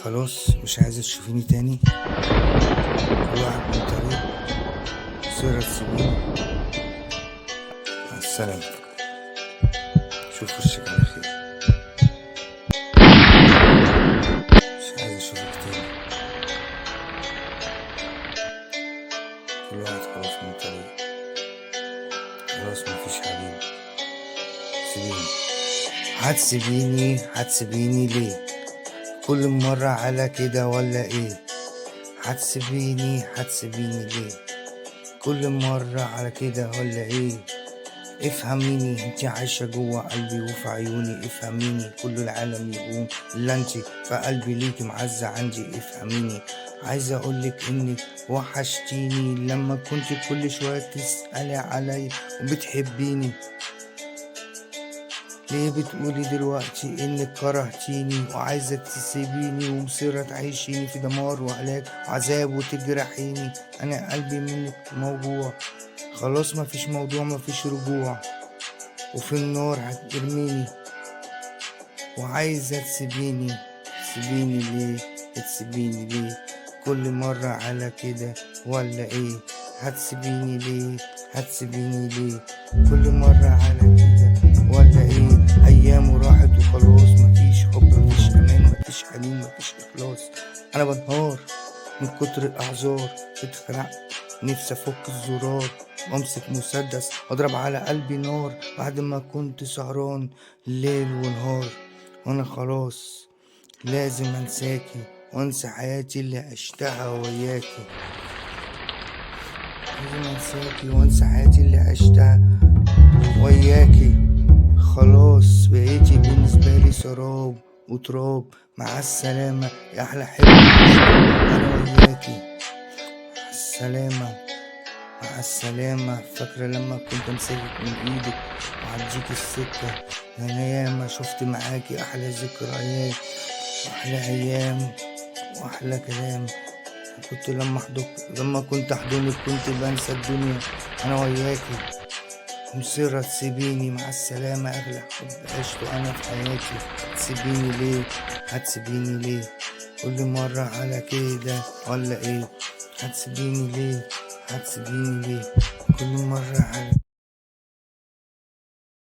خلاص مش عايزة تشوفيني تاني. كل واحد من طريق سيرة تسيبيني. مع السلامة. شوف وشك على خير. مش عايز اشوفك تاني. كل واحد خلاص من طريق. خلاص مفيش حبيب. سيبيني. هتسيبيني ليه؟ كل مرة على كده ولا ايه؟ هتسيبيني ليه؟ كل مرة على كده ولا ايه؟ افهميني، انتي عايشة جوا قلبي وفي عيوني. افهميني، كل العالم يقوم الا انتي في قلبي، ليكي معزة عندي. افهميني، عايزة اقولك انك وحشتيني لما كنت كل شوية تسألي علي وبتحبيني. ليه بتقولي دلوقتي انك كرهتيني وعايزة تسيبيني ومصيرة تعيشيني في دمار وهلاك وعذاب وتجرحيني؟ انا قلبي منك موجوع، خلاص مفيش موضوع مفيش رجوع، وفي النار هترميني وعايزة تسيبيني ليه؟ تسيبيني ليه؟ كل مرة على كده ولا ايه؟ هتسيبيني ليه؟ كل مرة على كده ولا ايه؟ ايام راحت وخلاص، مفيش حب مفيش امان مفيش حنين مفيش اخلاص. انا بنهار من كتر الاعذار، اتخنقت نفسي افك الزرار وامسك مسدس واضرب على قلبي نار، بعد ما كنت سهران ليل ونهار. وانا خلاص لازم انساكي وانسى حياتي اللي عشتها وياكي. لازم انساكي وانسى حياتي اللي عشتها وياكي. خلاص بقيتي بالنسبة لي سراب وتراب. مع السلامة يا احلى حلم انا وياكي. مع السلامة مع السلامة. فاكرة لما كنت امسكك من ايدك وعديك السكة؟ انا ياما شفت معاكي احلى ذكريات واحلى ايام واحلى كلام. كنت لما كنت احضنك كنت بنسى الدنيا انا وياكي. مصيرة تسيبيني، مع السلامة اغلى حب عشته انا في حياتي. هتسيبيني ليه؟ كل مرة على كده ولا ايه؟ هتسيبيني ليه؟ كل مرة على